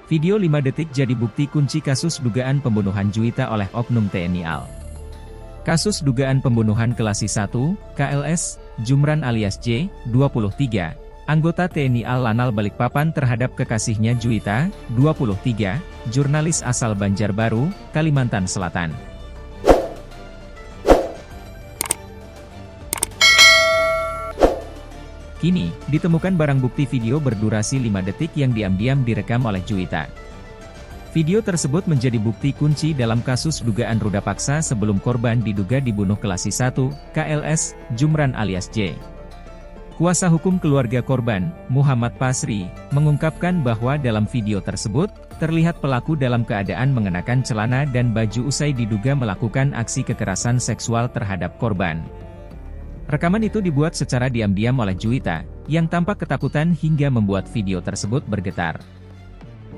Video 5 detik jadi bukti kunci kasus dugaan pembunuhan Juwita oleh Oknum TNI AL. Kasus dugaan pembunuhan Kelasi 1, KLS, Jumran alias J, 23, anggota TNI AL Lanal Balikpapan terhadap kekasihnya Juwita, 23, jurnalis asal Banjarbaru, Kalimantan Selatan. Kini, ditemukan barang bukti video berdurasi 5 detik yang diam-diam direkam oleh Juwita. Video tersebut menjadi bukti kunci dalam kasus dugaan ruda paksa sebelum korban diduga dibunuh Kelasi 1, KLS, Jumran alias J. Kuasa hukum keluarga korban, Muhammad Pasri, mengungkapkan bahwa dalam video tersebut, terlihat pelaku dalam keadaan mengenakan celana dan baju usai diduga melakukan aksi kekerasan seksual terhadap korban. Rekaman itu dibuat secara diam-diam oleh Juwita, yang tampak ketakutan hingga membuat video tersebut bergetar.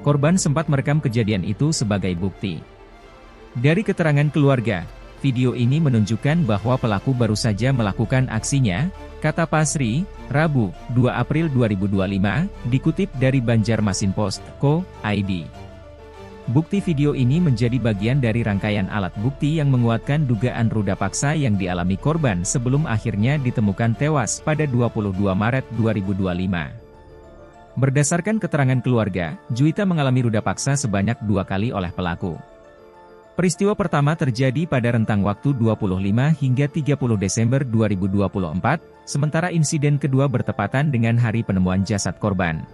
Korban sempat merekam kejadian itu sebagai bukti. Dari keterangan keluarga, video ini menunjukkan bahwa pelaku baru saja melakukan aksinya, kata Pasri, Rabu, 2 April 2025, dikutip dari Banjarmasinpost.co.id. Bukti video ini menjadi bagian dari rangkaian alat bukti yang menguatkan dugaan ruda paksa yang dialami korban sebelum akhirnya ditemukan tewas pada 22 Maret 2025. Berdasarkan keterangan keluarga, Juwita mengalami ruda paksa sebanyak 2 kali oleh pelaku. Peristiwa pertama terjadi pada rentang waktu 25 hingga 30 Desember 2024, sementara insiden kedua bertepatan dengan hari penemuan jasad korban.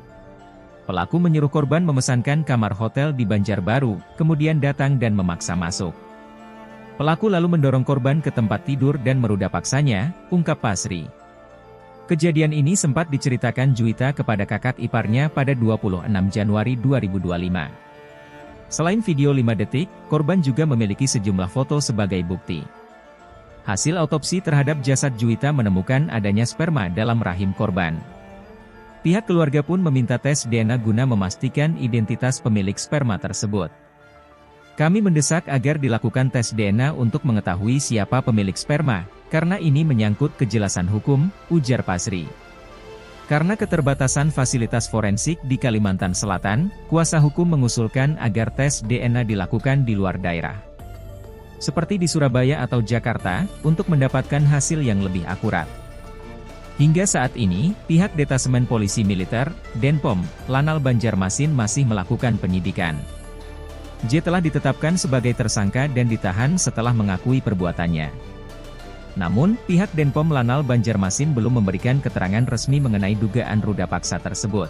Pelaku menyuruh korban memesankan kamar hotel di Banjarbaru, kemudian datang dan memaksa masuk. Pelaku lalu mendorong korban ke tempat tidur dan meruda paksanya, ungkap Pasri. Kejadian ini sempat diceritakan Juwita kepada kakak iparnya pada 26 Januari 2025. Selain video 5 detik, korban juga memiliki sejumlah foto sebagai bukti. Hasil autopsi terhadap jasad Juwita menemukan adanya sperma dalam rahim korban. Pihak keluarga pun meminta tes DNA guna memastikan identitas pemilik sperma tersebut. Kami mendesak agar dilakukan tes DNA untuk mengetahui siapa pemilik sperma, karena ini menyangkut kejelasan hukum, ujar Pasri. Karena keterbatasan fasilitas forensik di Kalimantan Selatan, kuasa hukum mengusulkan agar tes DNA dilakukan di luar daerah, seperti di Surabaya atau Jakarta, untuk mendapatkan hasil yang lebih akurat. Hingga saat ini, pihak Detasemen Polisi Militer, Denpom, Lanal Banjarmasin masih melakukan penyidikan. J telah ditetapkan sebagai tersangka dan ditahan setelah mengakui perbuatannya. Namun, pihak Denpom Lanal Banjarmasin belum memberikan keterangan resmi mengenai dugaan ruda paksa tersebut.